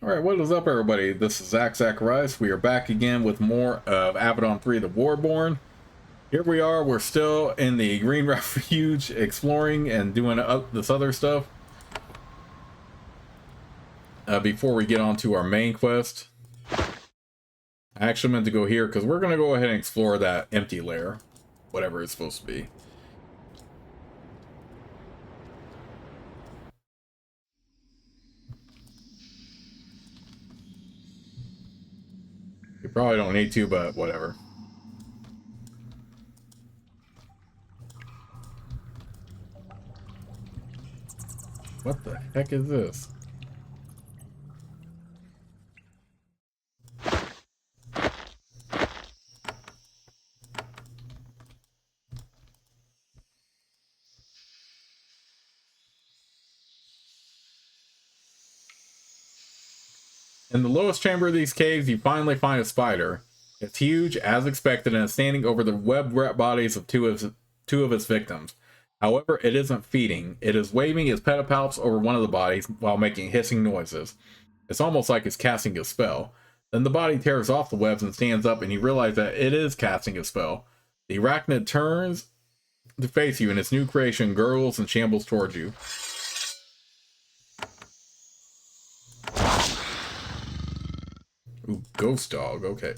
Alright, what is up everybody? This is Zacharias. We are back again with more of Avadon 3, the Warborn. Here we are, we're still in the Green Refuge, exploring and doing this other stuff. Before we get on to our main quest. I actually meant to go here, because we're going to go ahead and explore that empty lair. Whatever it's supposed to be. You probably don't need to, but whatever. What the heck is this? In the lowest chamber of these caves, you finally find a spider. It's huge, as expected, and is standing over the webbed bodies of two of its victims. However, it isn't feeding. It is waving its pedipalps over one of the bodies while making hissing noises. It's almost like it's casting a spell. Then the body tears off the webs and stands up, and you realize that it is casting a spell. The arachnid turns to face you, and its new creation gurgles and shambles towards you. Ooh, ghost dog, okay.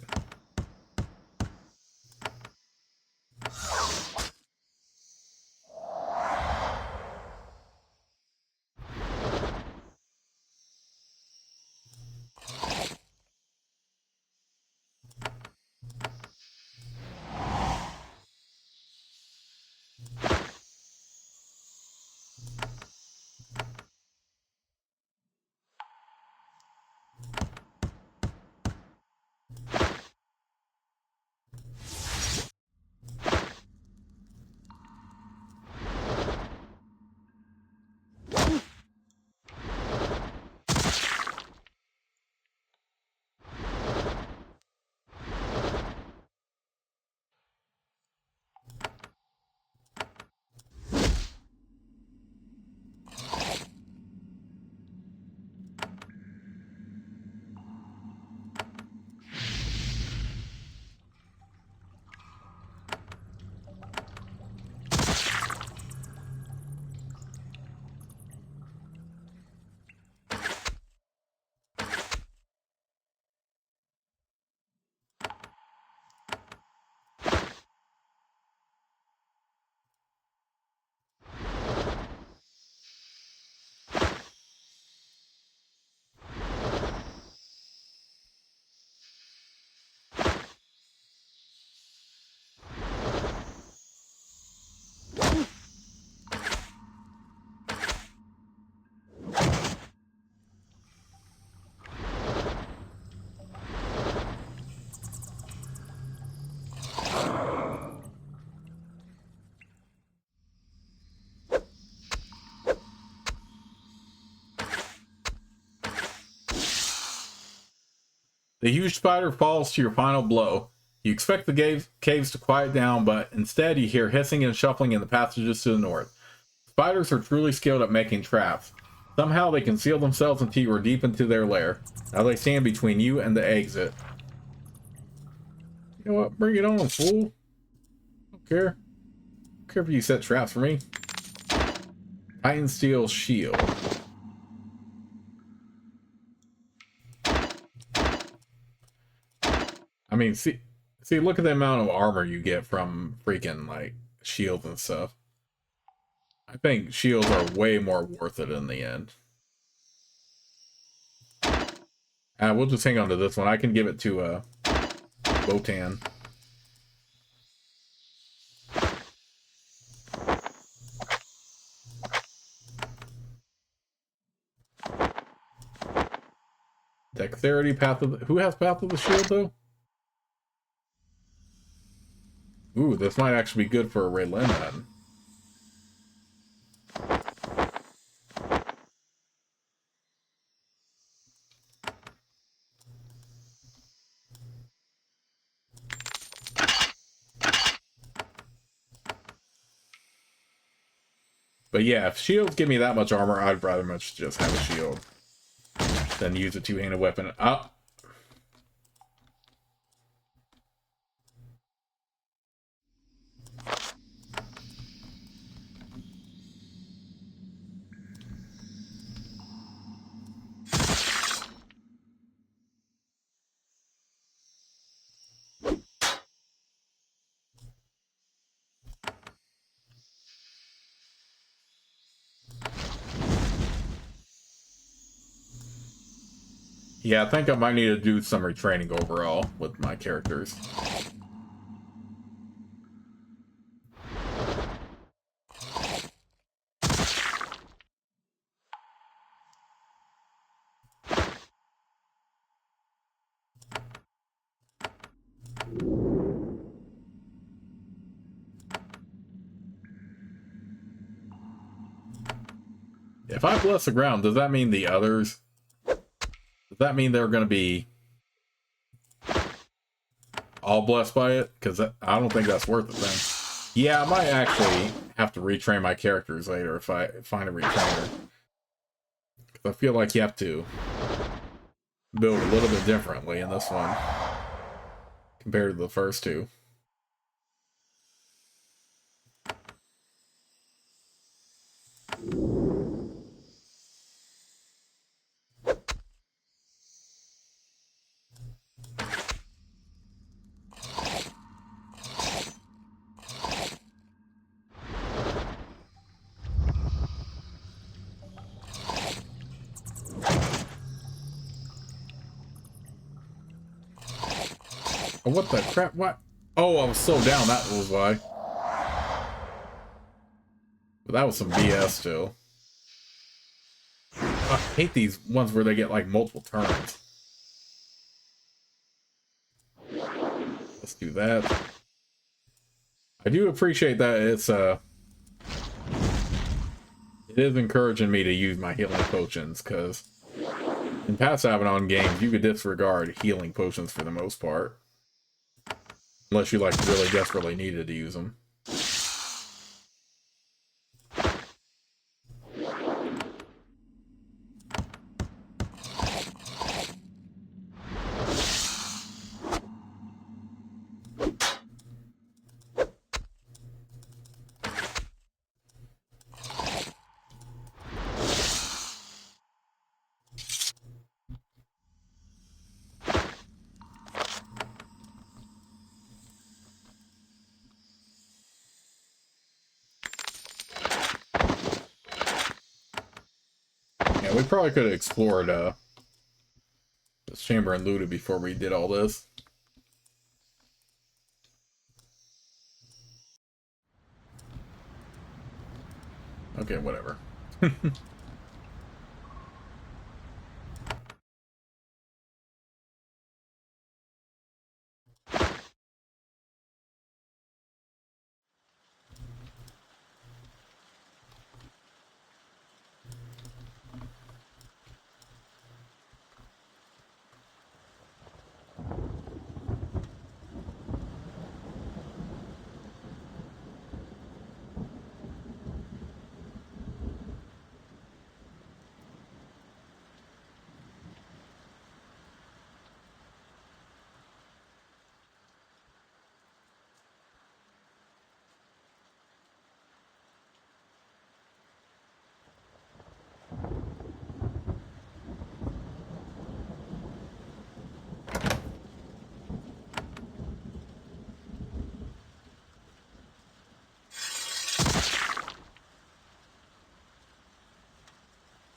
The huge spider falls to your final blow. You expect the caves to quiet down, but instead you hear hissing and shuffling in the passages to the north. Spiders are truly skilled at making traps. Somehow they conceal themselves until you are deep into their lair. Now they stand between you and the exit. You know what? Bring it on, fool. Don't care. Don't care if you set traps for me. Titan Steel Shield. I mean, see, look at the amount of armor you get from freaking, like, shields and stuff. I think shields are way more worth it in the end. We'll just hang on to this one. I can give it to, Botan. Dexterity, Path of the... Who has Path of the Shield, though? Ooh, this might actually be good for a Raylan then. But yeah, if shields give me that much armor, I'd rather much just have a shield. then use a two-handed weapon. Yeah, I think I might need to do some retraining overall with my characters. If I bless the ground, does that mean the others? Does that mean they're going to be all blessed by it? Because I don't think that's worth it then. Yeah, I might actually have to retrain my characters later if I find a retrainer. Because I feel like you have to build a little bit differently in this one compared to the first two. Oh, what the crap? What? Oh, I was so down, that was why. But that was some BS still. I hate these ones where they get like multiple turns. Let's do that. I do appreciate that it is encouraging me to use my healing potions, because in past Avadon games you could disregard healing potions for the most part. Unless you like really desperately needed to use them. Yeah, we probably could have explored this chamber and looted before we did all this. Okay, whatever.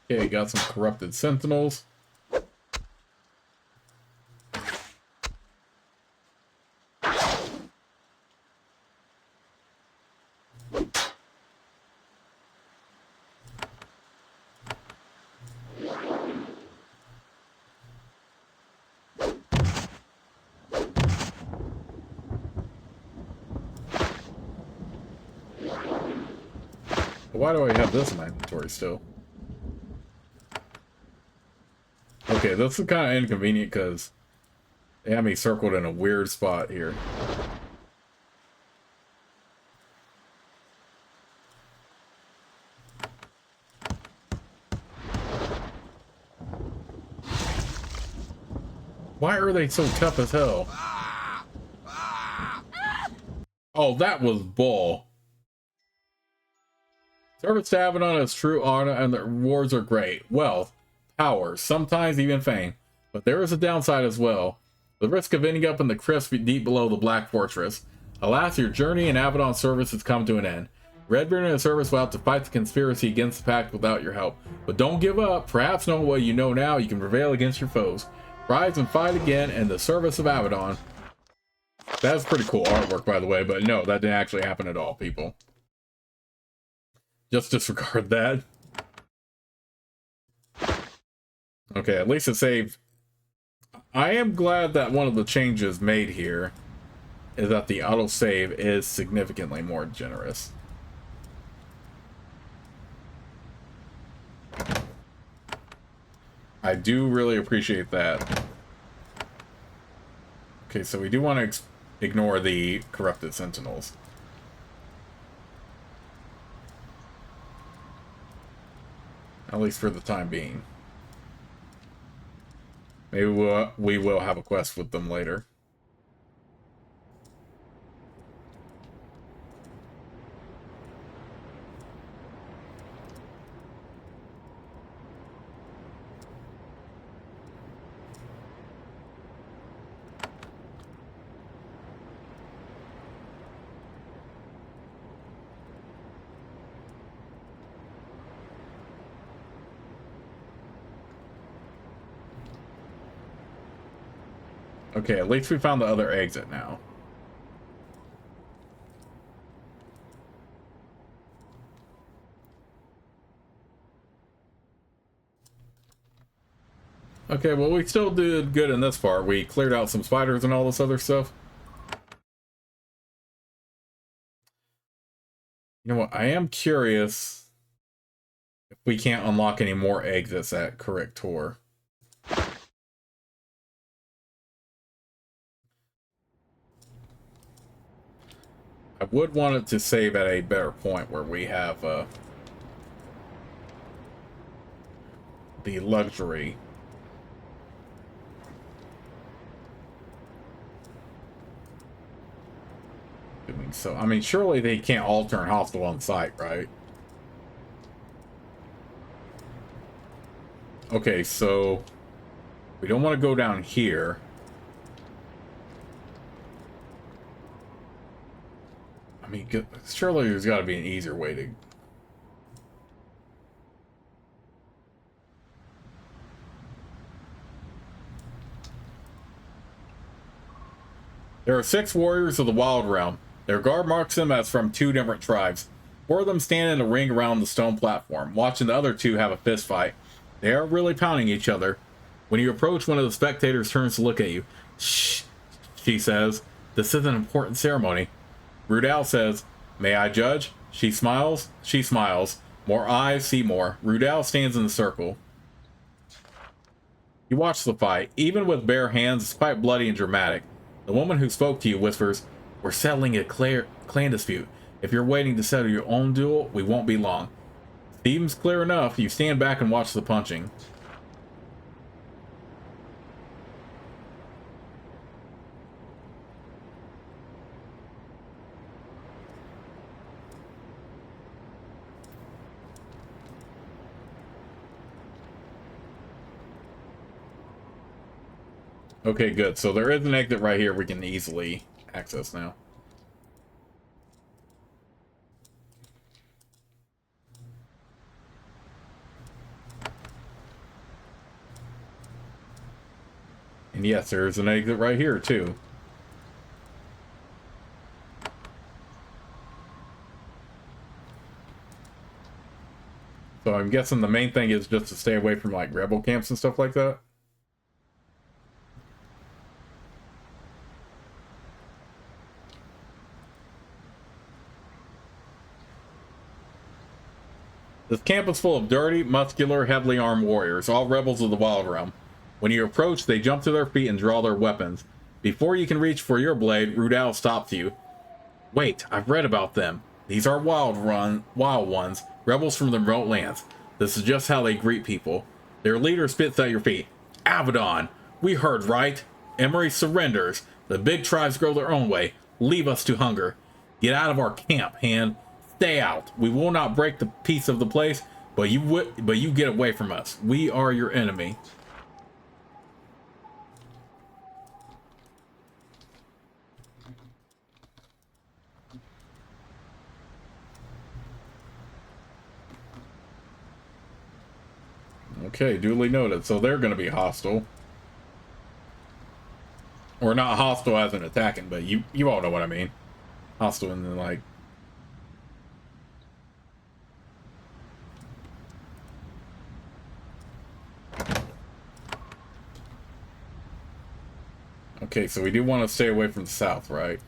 Okay, got some corrupted sentinels. Why do I have this in my inventory still? Okay, this is kind of inconvenient because they have me circled in a weird spot here. Why are they so tough as hell? Oh, that was bull. Service to Avadon is true honor and the rewards are great. Wealth, power, sometimes even fame. But there is a downside as well. The risk of ending up in the crypts deep below the Black Fortress. Alas, your journey in Avadon service has come to an end. Redbeard and his service will have to fight the conspiracy against the Pact without your help. But don't give up. Perhaps knowing what you know now, you can prevail against your foes. Rise and fight again in the service of Avadon. That's pretty cool artwork, by the way, but no, that didn't actually happen at all, people. Just disregard that. Okay, at least it saved. I am glad that one of the changes made here is that the autosave is significantly more generous. I do really appreciate that. Okay, so we do want to ignore the corrupted sentinels. At least for the time being. Maybe we will have a quest with them later. Okay, at least we found the other exit now. Okay, well, we still did good in this part. We cleared out some spiders and all this other stuff. You know what? I am curious if we can't unlock any more exits at Corrector. I would want it to save at a better point where we have the luxury. Doing so. I mean, surely they can't all turn hostile on site, right? Okay, so we don't want to go down here. I mean, surely there's got to be an easier way to... There are 6 warriors of the Wild Realm. Their guard marks them as from 2 different tribes. 4 of them stand in a ring around the stone platform, watching the other 2 have a fist fight. They are really pounding each other. When you approach, one of the spectators turns to look at you. Shh, she says. This is an important ceremony. Rudal says, may I judge? She smiles. She smiles. More eyes see more. Rudal stands in the circle. You watch the fight. Even with bare hands, it's quite bloody and dramatic. The woman who spoke to you whispers, we're settling a clan dispute. If you're waiting to settle your own duel, we won't be long. Seems clear enough. You stand back and watch the punching. Okay, good. So there is an exit right here we can easily access now. And yes, there's an exit right here too. So I'm guessing the main thing is just to stay away from like rebel camps and stuff like that. This camp is full of dirty, muscular, heavily armed warriors, all rebels of the Wild Realm. When you approach, they jump to their feet and draw their weapons. Before you can reach for your blade, Rudal stops you. Wait, I've read about them. These are wild ones, rebels from the remote lands. This is just how they greet people. Their leader spits at your feet. Avadon! We heard right. Emery surrenders. The big tribes grow their own way. Leave us to hunger. Get out of our camp, Han. Stay out. We will not break the peace of the place, but you get away from us. We are your enemy. Okay, duly noted. So they're going to be hostile. Or not hostile as in attacking, but you all know what I mean. Hostile in the, like... Okay, so we do want to stay away from the south, right?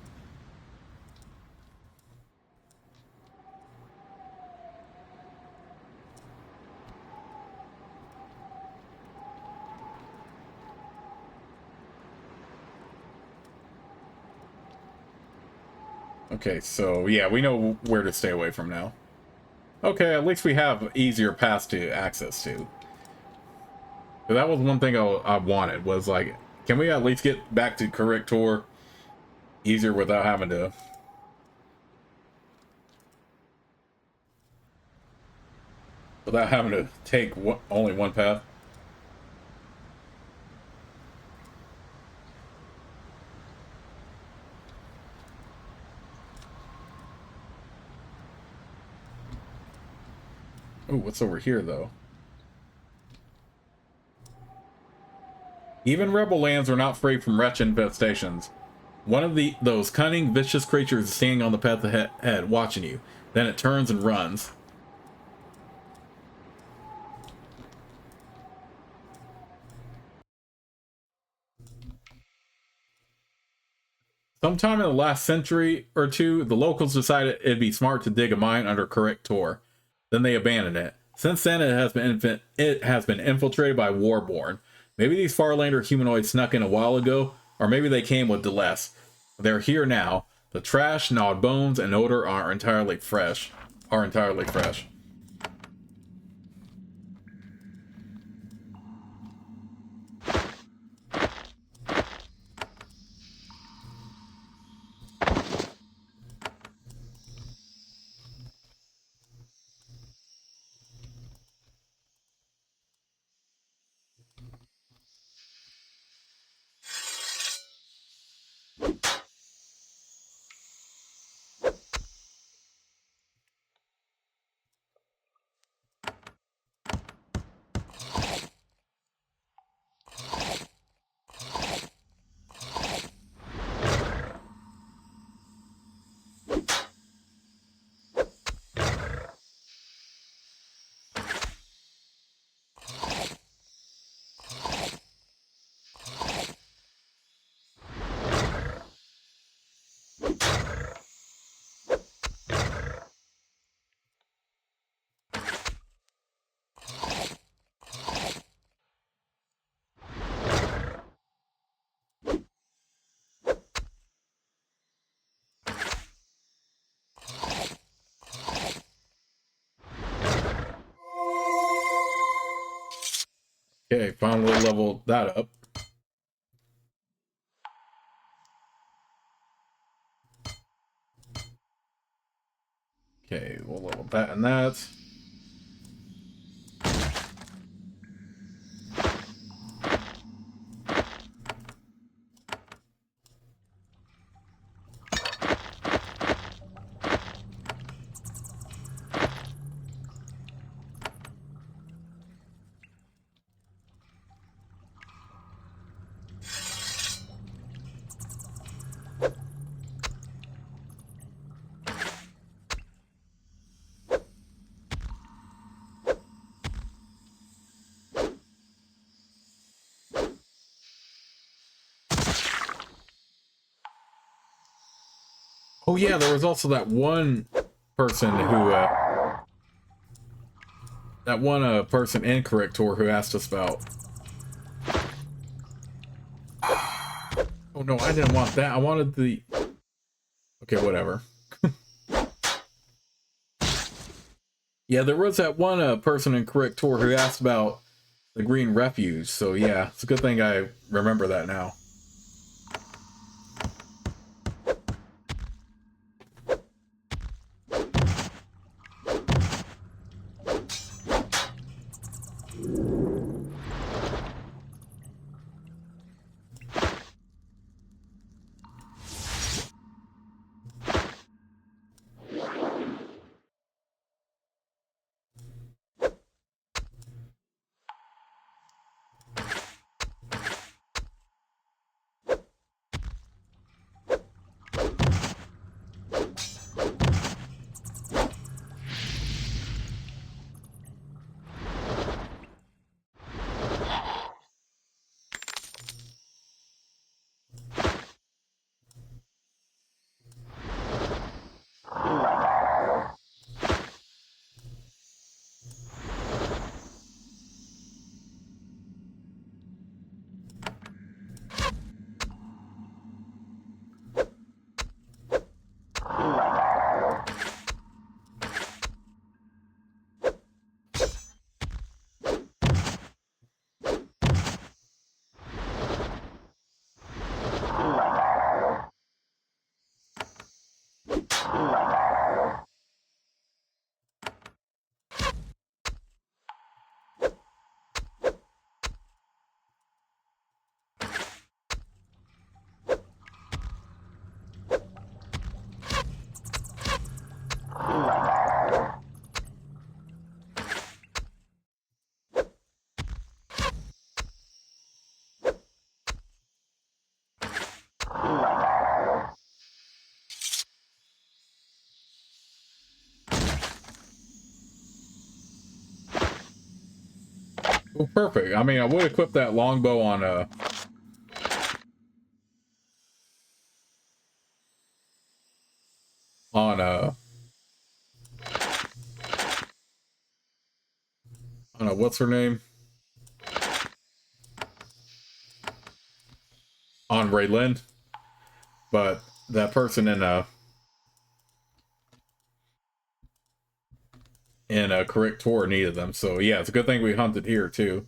Okay, so yeah, we know where to stay away from now. Okay, at least we have easier paths to access to. So that was one thing I wanted, was like, can we at least get back to Corrector easier without having to... Without having to take only one path? Oh, what's over here, though? Even rebel lands are not free from wretch infestations. One of those cunning, vicious creatures is standing on the path ahead, watching you. Then it turns and runs. Sometime in the last century or two, the locals decided it'd be smart to dig a mine under Corrector. Then they abandoned it. Since then, it has been infiltrated by Warborn. Maybe these Farlander humanoids snuck in a while ago, or maybe they came with Deless. They're here now. The trash, gnawed bones, and odor are entirely fresh. Okay, finally leveled that up. Okay, we'll level that and that. Oh yeah, there was also that one person who, person in Corrector who asked us about... Oh no, I didn't want that. I wanted the... Okay, whatever. Yeah, there was that one person in Corrector who asked about the green refuge. So yeah, it's a good thing I remember that now. Well, perfect. I mean, I would equip that longbow on what's her name? On Raylan. But that person in a correct tour needed them. So yeah, it's a good thing we hunted here too.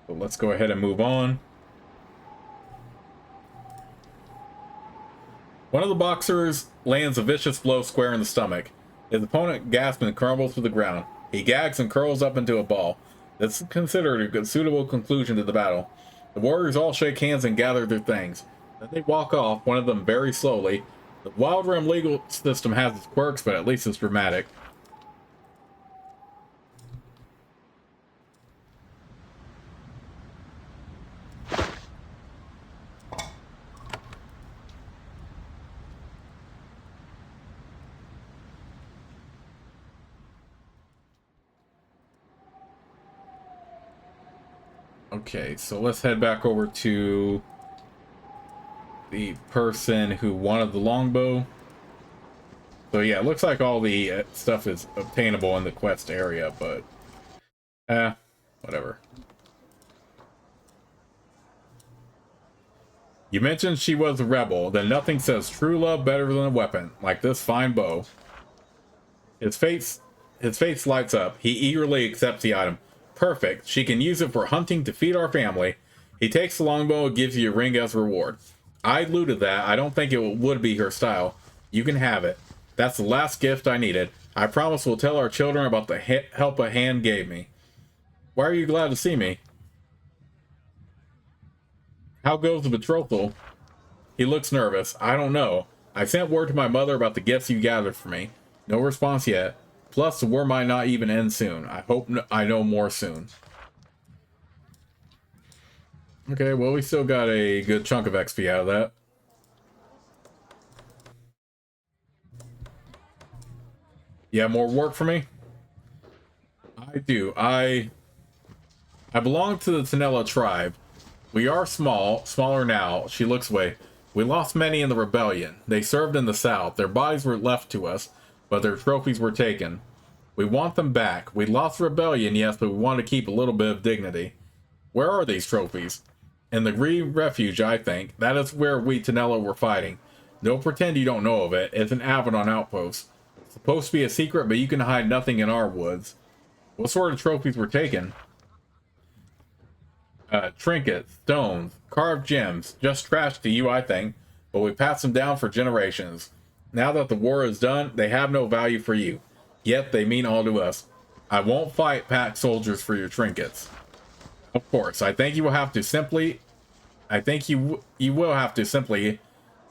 So let's go ahead and move on. One of the boxers lands a vicious blow square in the stomach. His opponent gasps and crumbles to the ground. He gags and curls up into a ball. This is considered a good, suitable conclusion to the battle. The warriors all shake hands and gather their things. Then they walk off, one of them very slowly. The Wild Rim legal system has its quirks, but at least it's dramatic. Okay, so let's head back over to the person who wanted the longbow. So yeah, it looks like all the stuff is obtainable in the quest area, but whatever. You mentioned she was a rebel, then nothing says true love better than a weapon, like this fine bow. His face lights up. He eagerly accepts the item. Perfect. She can use it for hunting to feed our family. He takes the longbow and gives you a ring as a reward. I looted that. I don't think it would be her style. You can have it. That's the last gift I needed. I promise we'll tell our children about the help a hand gave me. Why are you glad to see me? How goes the betrothal? He looks nervous. I don't know. I sent word to my mother about the gifts you gathered for me. No response yet. Plus, the war might not even end soon. I hope I know more soon. Okay, well, we still got a good chunk of XP out of that. Yeah, more work for me? I do. I belong to the Tenella tribe. We are small, smaller now. She looks away. We lost many in the rebellion. They served in the south. Their bodies were left to us, but their trophies were taken. We want them back. We lost the rebellion, yes, but we want to keep a little bit of dignity. Where are these trophies? In the Green Refuge, I think. That is where we Tenella were fighting. Don't pretend you don't know of it. It's an Avadon outpost. It's supposed to be a secret, but you can hide nothing in our woods. What sort of trophies were taken? Trinkets, stones, carved gems. Just trash to you, I think. But we passed them down for generations. Now that the war is done, they have no value for you. Yet they mean all to us. I won't fight pack soldiers for your trinkets. Of course, I think you will have to simply... you will have to simply,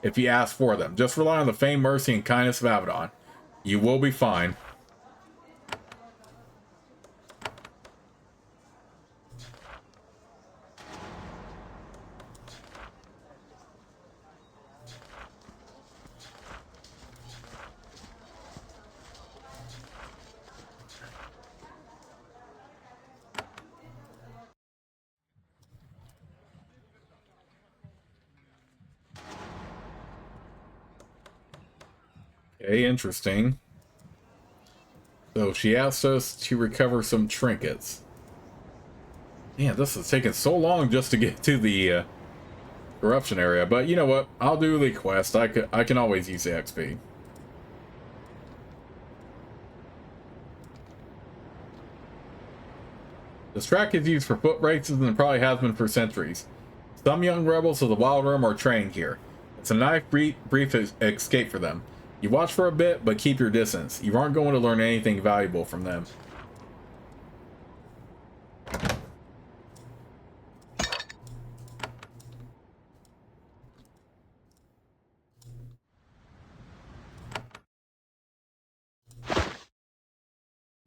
if you ask for them. Just rely on the fame, mercy, and kindness of Avadon. You will be fine. Okay, interesting. So she asked us to recover some trinkets. Man, this is taking so long just to get to the corruption area. But you know what? I'll do the quest. I can always use the XP. This track is used for foot races and probably has been for centuries. Some young rebels of the Wild Realm are trained here. It's a nice brief escape for them. You watch for a bit, but keep your distance. You aren't going to learn anything valuable from them.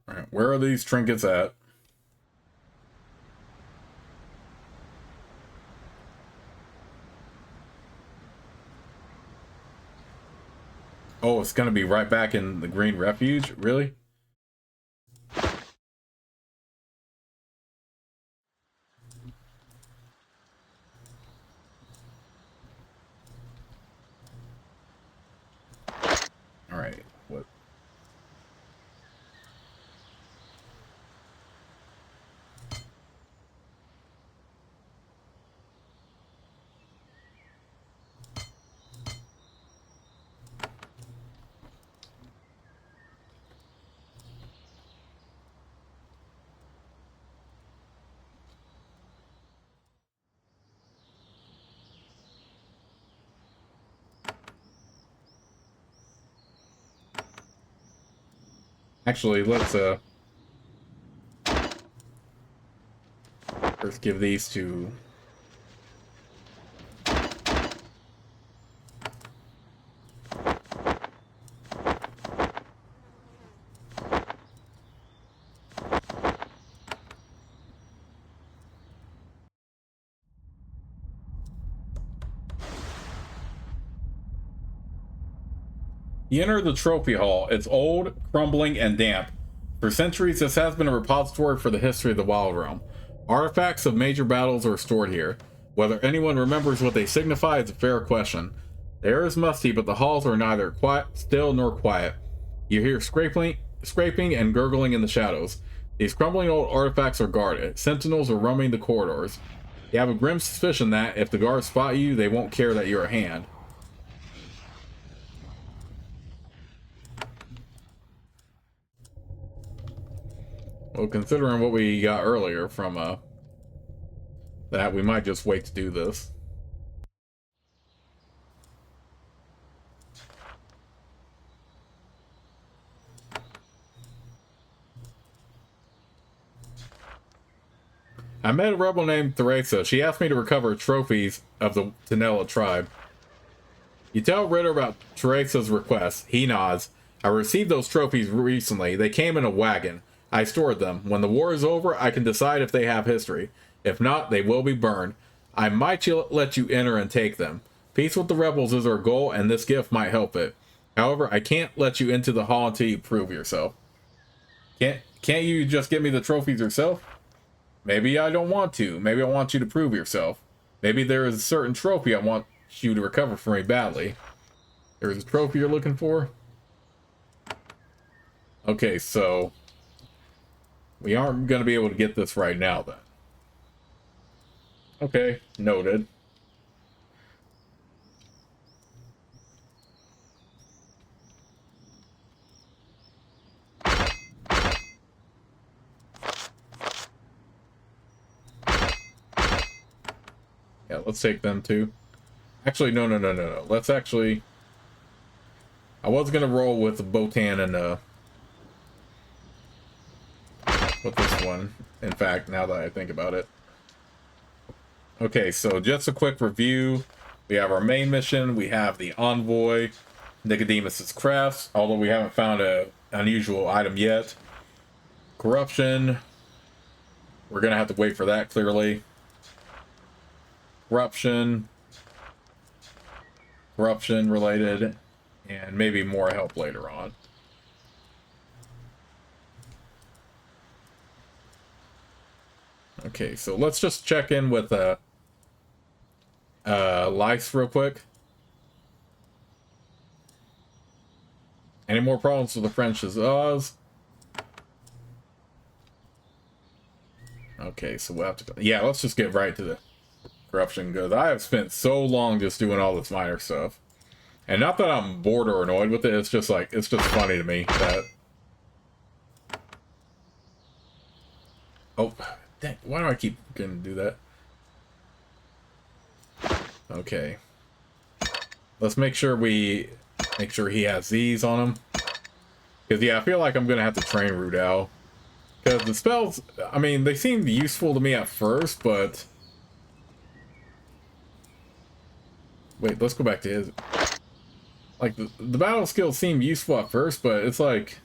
Alright, where are these trinkets at? Oh, it's gonna be right back in the Green Refuge? Really? Alright, what? Actually, let's first give these to... You enter the trophy hall. It's old, crumbling, and damp. For centuries, this has been a repository for the history of the Wild Realm. Artifacts of major battles are stored here. Whether anyone remembers what they signify is a fair question. The air is musty, but the halls are neither still nor quiet. You hear scraping and gurgling in the shadows. These crumbling old artifacts are guarded. Sentinels are roaming the corridors. You have a grim suspicion that, if the guards spot you, they won't care that you're a hand. Well, considering what we got earlier from that, we might just wait to do this. I met a rebel named Theresa. She asked me to recover trophies of the Tenella tribe. You tell Ritter about Theresa's request. He nods. I received those trophies recently. They came in a wagon. I stored them. When the war is over, I can decide if they have history. If not, they will be burned. I might let you enter and take them. Peace with the rebels is our goal, and this gift might help it. However, I can't let you into the hall until you prove yourself. Can't you just get me the trophies yourself? Maybe I don't want to. Maybe I want you to prove yourself. Maybe there is a certain trophy I want you to recover for me badly. There's a trophy you're looking for? Okay, so we aren't going to be able to get this right now then. Okay, noted. Yeah, let's take them too. Actually, no. Let's actually... I was going to roll with Botan and with this one. In fact, now that I think about it. Okay, so just a quick review. We have our main mission. We have the Envoy, Nicodemus's Crafts, although we haven't found an unusual item yet. Corruption. We're going to have to wait for that, clearly. Corruption related, and maybe more help later on. Okay, so let's just check in with Lice real quick. Any more problems with the French as Oz? Okay, so we'll have to go. Yeah, let's just get right to the corruption, because I have spent so long just doing all this minor stuff. And not that I'm bored or annoyed with it, it's just like, it's just funny to me that... Oh, dang, why do I keep gonna do that? Okay. Let's make sure he has these on him. Because, yeah, I feel like I'm gonna have to train Rudel. Because the spells, I mean, they seemed useful to me at first, but... Wait, let's go back to his... Like, the battle skills seem useful at first, but it's like...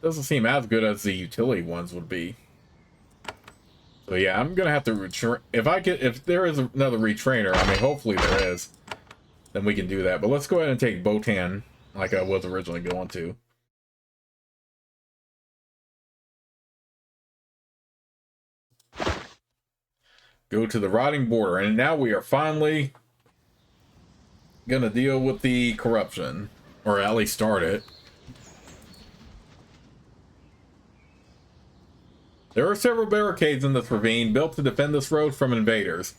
Doesn't seem as good as the utility ones would be. So yeah, I'm gonna have to if there is another retrainer, I mean, hopefully there is, then we can do that. But let's go ahead and take Botan, like I was originally going to. Go to the rotting border, and now we are finally gonna deal with the corruption, or at least start it. There are several barricades in this ravine built to defend this road from invaders.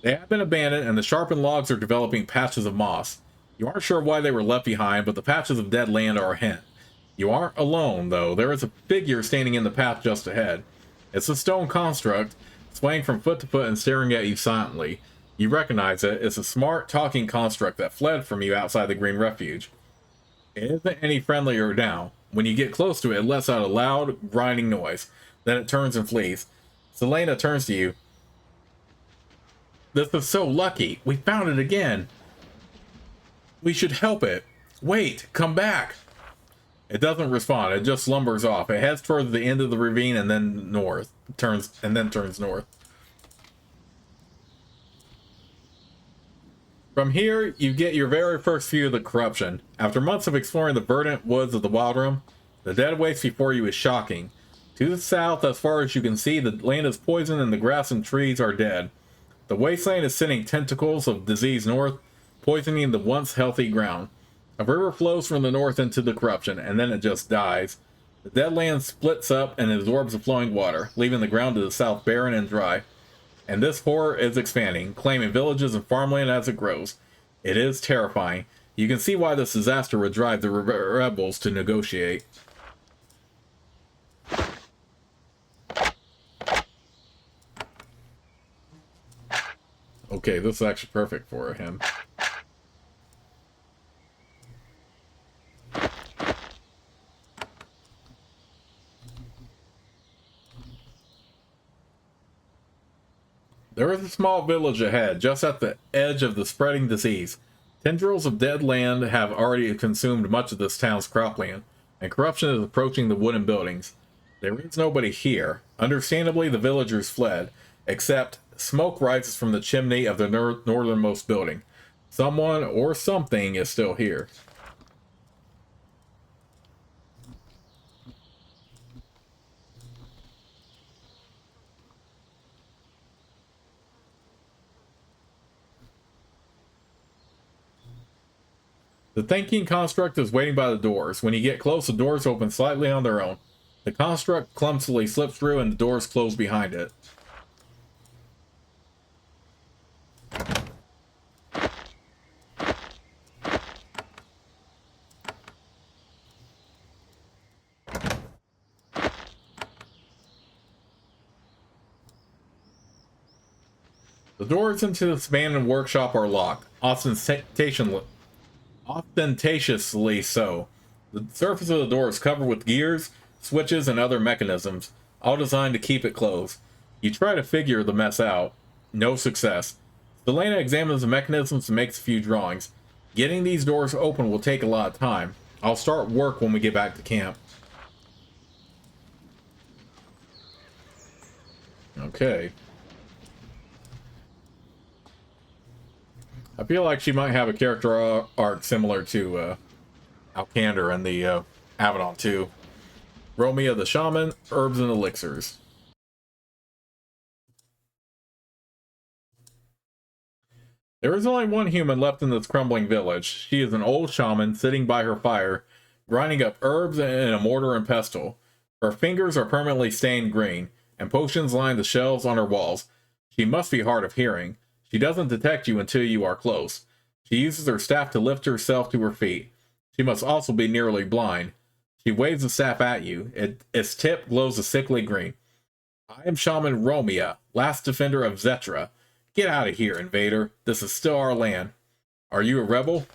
They have been abandoned, and the sharpened logs are developing patches of moss. You aren't sure why they were left behind, but the patches of dead land are a hint. You aren't alone, though. There is a figure standing in the path just ahead. It's a stone construct, swaying from foot to foot and staring at you silently. You recognize it. It's a smart, talking construct that fled from you outside the Green Refuge. It isn't any friendlier now. When you get close to it, it lets out a loud, grinding noise. Then it turns and flees. Selena turns to you. This is so lucky. We found it again. We should help it. Wait, come back. It doesn't respond. It just lumbers off. It heads towards the end of the ravine and then north. Turns north. From here, you get your very first view of the corruption. After months of exploring the verdant woods of the Wild Room, the dead waste before you is shocking. To the south, as far as you can see, the land is poisoned and the grass and trees are dead. The wasteland is sending tentacles of disease north, poisoning the once healthy ground. A river flows from the north into the corruption, and then it just dies. The dead land splits up and absorbs the flowing water, leaving the ground to the south barren and dry. And this horror is expanding, claiming villages and farmland as it grows. It is terrifying. You can see why this disaster would drive the rebels to negotiate. Okay, this is actually perfect for him. There is a small village ahead, just at the edge of the spreading disease. Tendrils of dead land have already consumed much of this town's cropland, and corruption is approaching the wooden buildings. There is nobody here. Understandably, the villagers fled, except smoke rises from the chimney of the northernmost building. Someone or something is still here. The thinking construct is waiting by the doors. When you get close, the doors open slightly on their own. The construct clumsily slips through and the doors close behind it. The doors into this abandoned workshop are locked, ostentatiously so. The surface of the door is covered with gears, switches, and other mechanisms, all designed to keep it closed. You try to figure the mess out. No success. Selena examines the mechanisms and makes a few drawings. Getting these doors open will take a lot of time. I'll start work when we get back to camp. Okay. I feel like she might have a character arc similar to Alcander in the Avadon 2. Romia the Shaman, Herbs and Elixirs. There is only one human left in this crumbling village. She is an old shaman sitting by her fire, grinding up herbs in a mortar and pestle. Her fingers are permanently stained green, and potions line the shelves on her walls. She must be hard of hearing. She doesn't detect you until you are close. She uses her staff to lift herself to her feet. She must also be nearly blind. She waves the staff at you. Its tip glows a sickly green. I am Shaman Romia, last defender of Zetra. Get out of here, invader. This is still our land. Are you a rebel?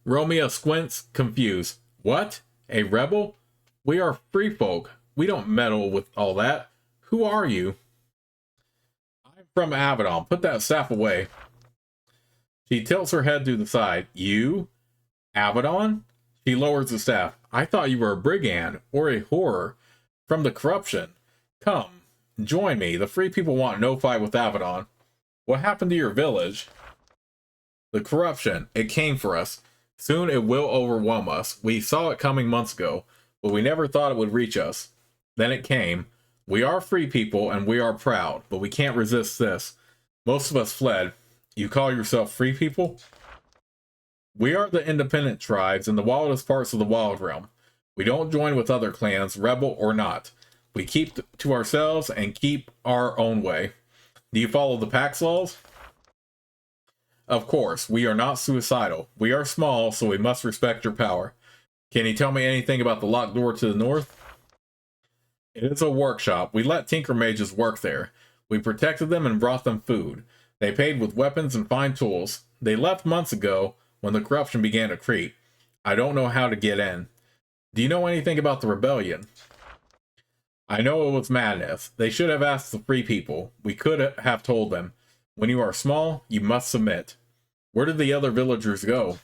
Romia squints, confused. What? A rebel? We are free folk. We don't meddle with all that. Who are you? I'm from Avadon. Put that staff away. She tilts her head to the side. You? Avadon? She lowers the staff. I thought you were a brigand or a horror from the corruption. Come, join me. The free people want no fight with Avadon. What happened to your village? The corruption. It came for us. Soon it will overwhelm us. We saw it coming months ago, but we never thought it would reach us. Then it came. We are free people and we are proud, but we can't resist this. Most of us fled. You call yourself free people? We are the independent tribes in the wildest parts of the Wild Realm. We don't join with other clans, rebel or not. We keep to ourselves and keep our own way. Do you follow the Pax laws? Of course, we are not suicidal. We are small, so we must respect your power. Can you tell me anything about the locked door to the north? It is a workshop. We let tinker mages work there. We protected them and brought them food. They paid with weapons and fine tools. They left months ago when the corruption began to creep. I don't know how to get in. Do you know anything about the rebellion? I know it was madness. They should have asked the free people. We could have told them. When you are small, you must submit. Where did the other villagers go?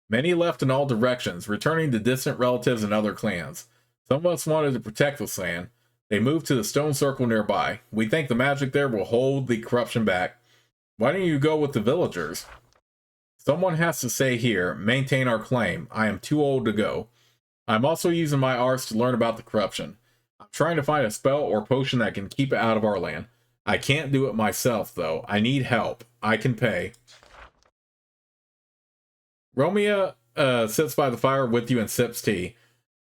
Many left in all directions, returning to distant relatives and other clans. Some of us wanted to protect this land. They moved to the stone circle nearby. We think the magic there will hold the corruption back. Why don't you go with the villagers? Someone has to stay here, maintain our claim. I am too old to go. I'm also using my arts to learn about the corruption. I'm trying to find a spell or potion that can keep it out of our land. I can't do it myself, though. I need help. I can pay. Romia sits by the fire with you and sips tea.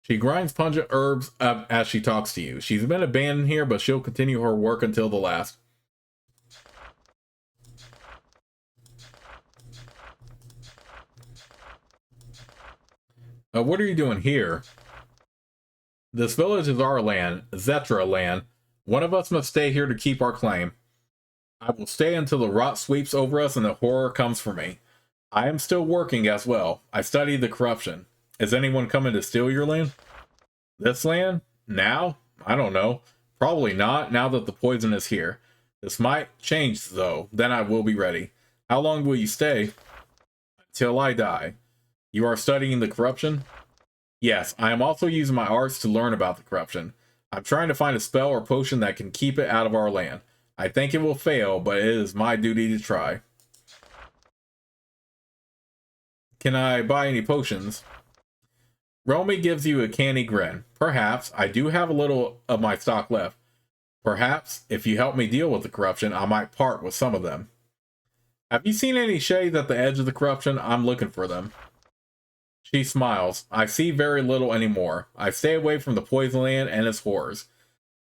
She grinds pungent herbs up as she talks to you. She's been abandoned here, but she'll continue her work until the last. What are you doing here? This village is our land, Zetra land. One of us must stay here to keep our claim. I will stay until the rot sweeps over us and the horror comes for me. I am still working as well. I study the corruption. Is anyone coming to steal your land? This land? Now? I don't know. Probably not, now that the poison is here. This might change, though. Then I will be ready. How long will you stay? Until I die. You are studying the corruption? Yes, I am also using my arts to learn about the corruption. I'm trying to find a spell or potion that can keep it out of our land. I think it will fail, but it is my duty to try. Can I buy any potions? Romy gives you a canny grin. Perhaps. I do have a little of my stock left. Perhaps, if you help me deal with the corruption, I might part with some of them. Have you seen any shades at the edge of the corruption? I'm looking for them. She smiles. I see very little anymore. I stay away from the poison land and its horrors.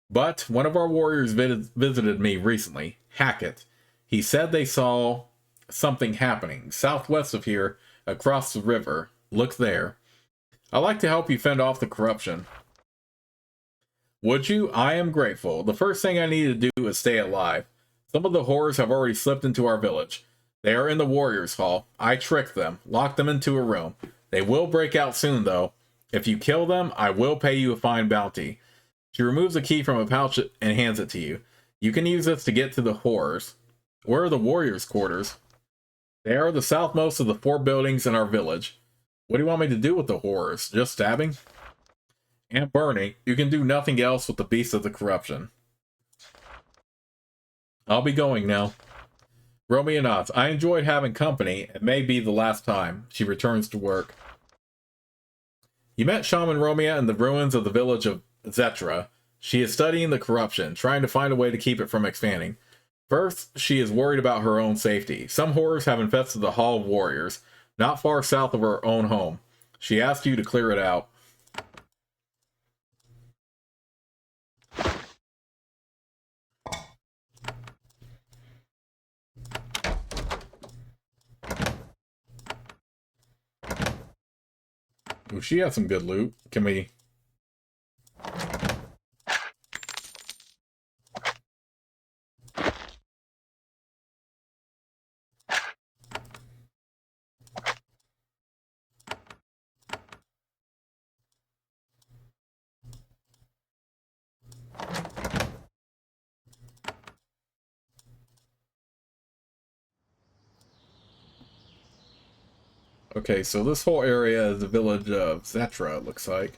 But one of our warriors visited me recently, Hackett. He said they saw something happening southwest of here, across the river. Look there. I'd like to help you fend off the corruption. Would you? I am grateful. The first thing I need to do is stay alive. Some of the horrors have already slipped into our village. They are in the Warriors' Hall. I tricked them, locked them into a room. They will break out soon, though. If you kill them, I will pay you a fine bounty. She removes a key from a pouch and hands it to you. You can use this to get to the horrors. Where are the Warriors' quarters? They are the southmost of the 4 buildings in our village. What do you want me to do with the horrors? Just stabbing? And burning. You can do nothing else with the beast of the corruption. I'll be going now. Romeo nods. I enjoyed having company. It may be the last time. She returns to work. You met Shaman Romeo in the ruins of the village of Zetra. She is studying the corruption, trying to find a way to keep it from expanding. First, she is worried about her own safety. Some horrors have infested the Hall of Warriors, not far south of her own home. She asked you to clear it out. Ooh, she has some good loot. Can we... Okay, so this whole area is the village of Zetra, it looks like.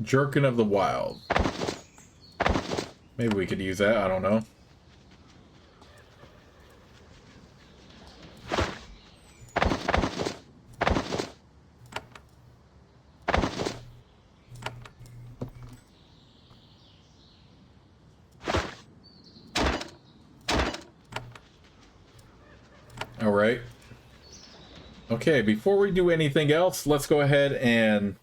Jerkin of the Wild. Maybe we could use that, I don't know. Alright. Okay, before we do anything else, let's go ahead and...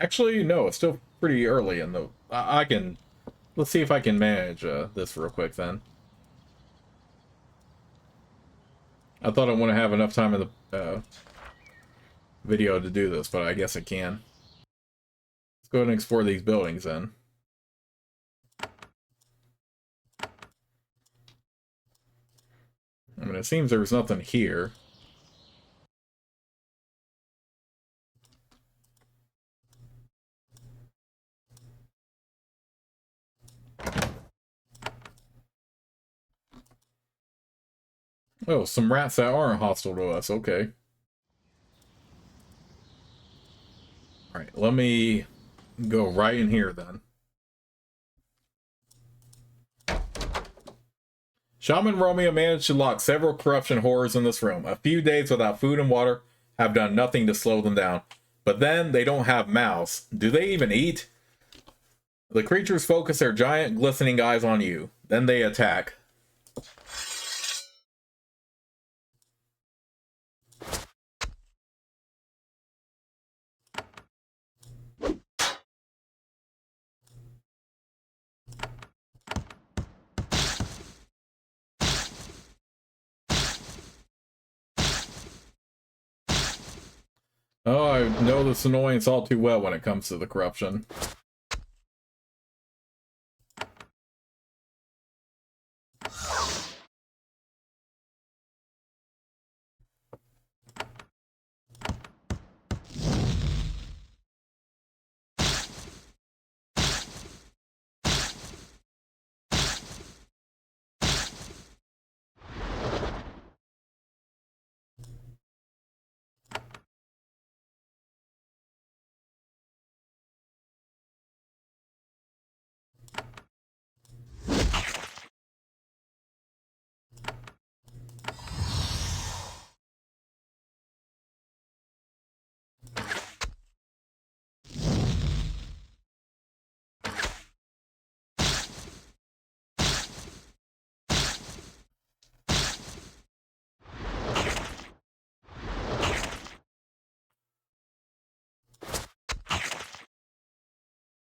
Actually, no, it's still pretty early in the... I can... Let's see if I can manage this real quick then. I thought I wouldn't have enough time in the video to do this, but I guess I can. Let's go ahead and explore these buildings then. I mean, it seems there's nothing here. Oh, some rats that aren't hostile to us. Okay. Alright, let me go right in here then. Shaman Romeo managed to lock several corruption horrors in this room. A few days without food and water have done nothing to slow them down. But then they don't have mouths. Do they even eat? The creatures focus their giant glistening eyes on you. Then they attack. Oh, I know this annoyance all too well when it comes to the corruption.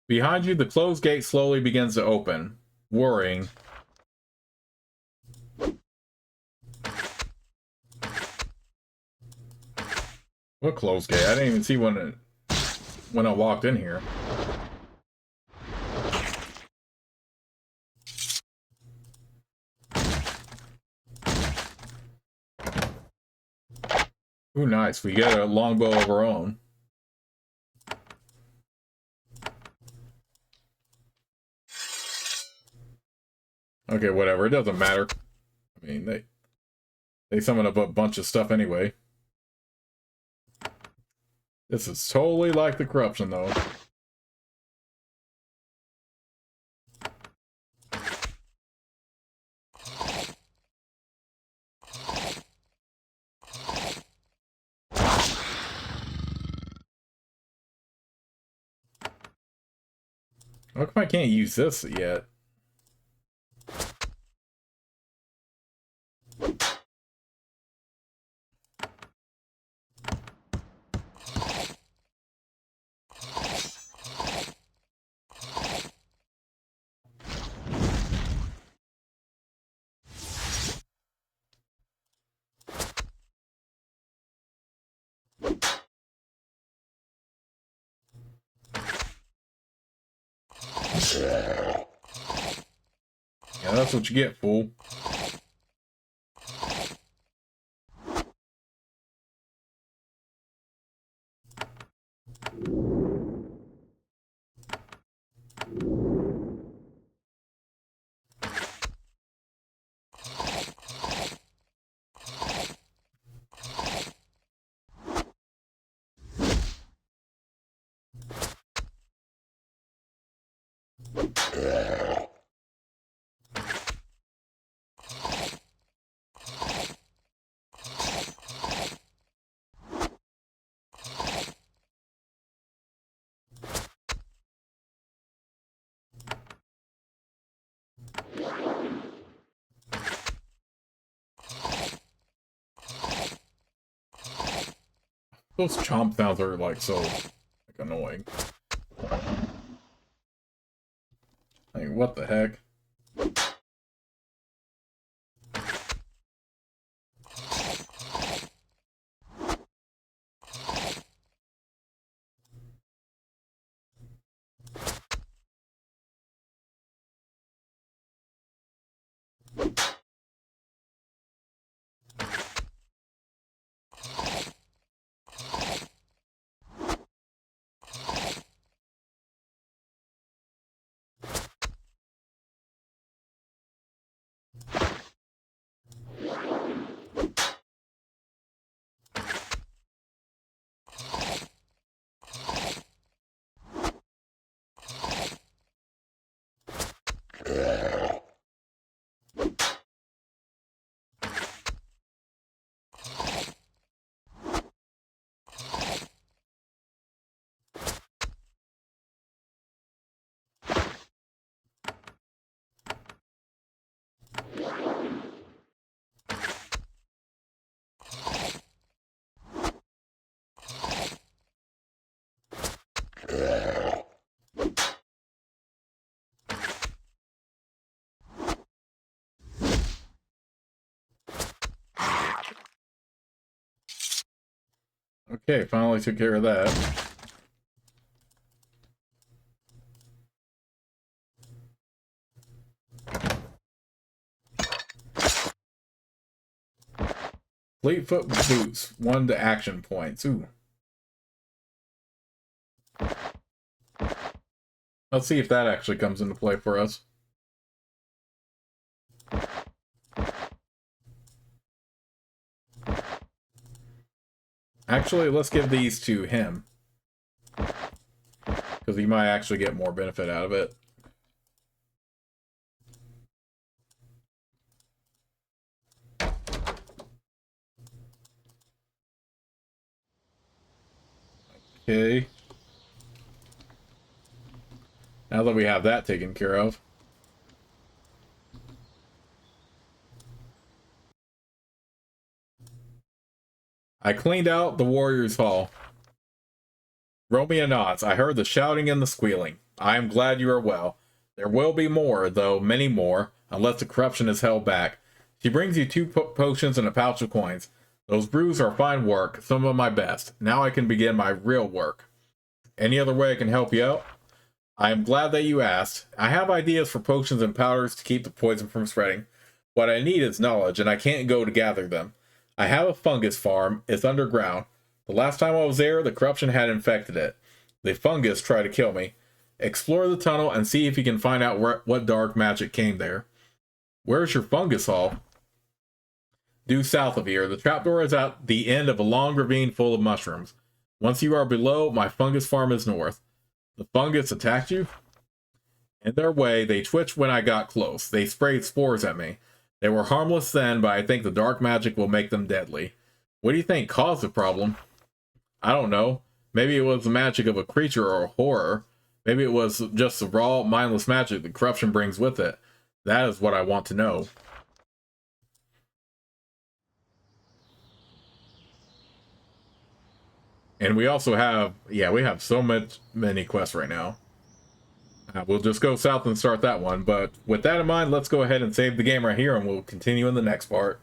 Behind you, the closed gate slowly begins to open, whirring. What closed gate? I didn't even see when I walked in here. Ooh, nice. We get a longbow of our own. Okay, whatever. It doesn't matter. I mean, they summon up a bunch of stuff anyway. This is totally like the corruption, though. How come I can't use this yet? Yeah, that's what you get, fool. Those chomp sounds are like so annoying. Like, what the heck? Okay, finally took care of that. Fleetfoot boots, 1 to action points. Ooh. Let's see if that actually comes into play for us. Actually, let's give these to him. Because he might actually get more benefit out of it. Okay. Now that we have that taken care of. I cleaned out the Warriors' Hall. Roll me a nods. I heard the shouting and the squealing. I am glad you are well. There will be more, though many more, unless the corruption is held back. She brings you 2 potions and a pouch of coins. Those brews are fine work, some of my best. Now I can begin my real work. Any other way I can help you out? I am glad that you asked. I have ideas for potions and powders to keep the poison from spreading. What I need is knowledge, and I can't go to gather them. I have a fungus farm. It's underground. The last time I was there, the corruption had infected it. The fungus tried to kill me. Explore the tunnel and see if you can find out what dark magic came there. Where's your fungus hall? Due south of here. The trapdoor is at the end of a long ravine full of mushrooms. Once you are below, my fungus farm is north. The fungus attacked you? In their way, they twitched when I got close. They sprayed spores at me. They were harmless then, but I think the dark magic will make them deadly. What do you think caused the problem? I don't know. Maybe it was the magic of a creature or a horror. Maybe it was just the raw, mindless magic the corruption brings with it. That is what I want to know. And we also have, we have so many quests right now. We'll just go south and start that one. But with that in mind, let's go ahead and save the game right here, and we'll continue in the next part.